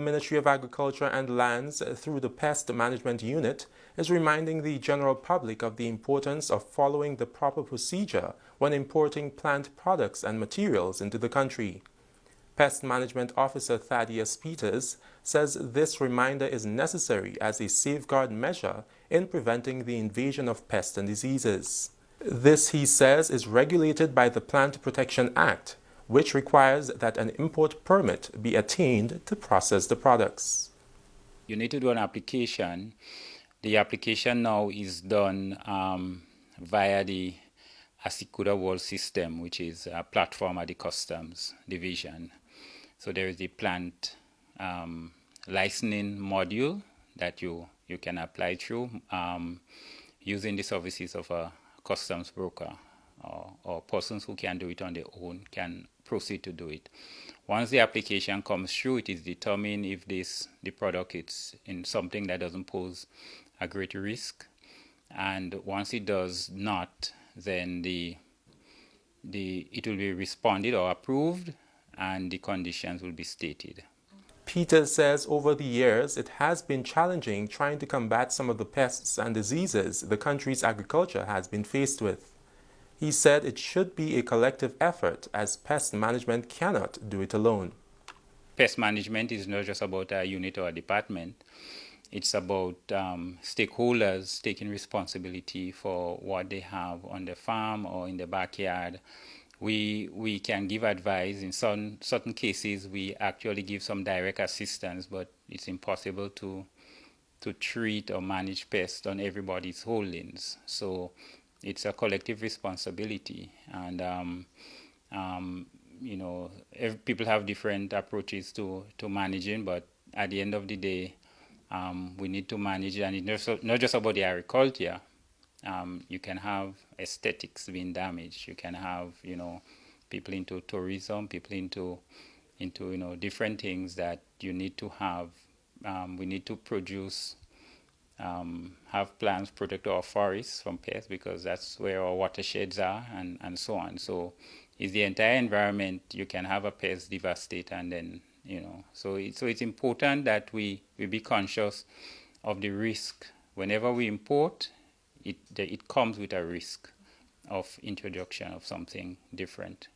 The Ministry of Agriculture and Lands, through the Pest Management Unit, is reminding the general public of the importance of following the proper procedure when importing plant products and materials into the country. Pest Management Officer Thaddeus Peters says this reminder is necessary as a safeguard measure in preventing the invasion of pests and diseases. This, he says, is regulated by the Plant Protection Act, which requires that an import permit be attained to process the products. You need to do an application. The application now is done via the Asikuda World System, which is a platform at the Customs Division. So there is the plant licensing module that you can apply through using the services of a customs broker or persons who can do it on their own can proceed to do it. Once the application comes through, it is determined if the product is in something that doesn't pose a great risk, and once it does not, then it will be responded or approved, and the conditions will be stated. Peters says over the years it has been challenging trying to combat some of the pests and diseases the country's agriculture has been faced with. He said it should be a collective effort as pest management cannot do it alone. Pest management is not just about a unit or a department. It's about stakeholders taking responsibility for what they have on the farm or in the backyard. We can give advice. In certain cases, we actually give some direct assistance, but it's impossible to treat or manage pests on everybody's holdings. So it's a collective responsibility, and people have different approaches to managing, but at the end of the day, we need to manage it, and it's not just about the agriculture. You can have aesthetics being damaged. You can have people into tourism, people into different things that you need to have. We need to produce. Have plans to protect our forests from pests because that's where our watersheds are, and so on. So it's the entire environment. You can have a pest devastate, and then so it's important that we be conscious of the risk. Whenever we import, it comes with a risk of introduction of something different.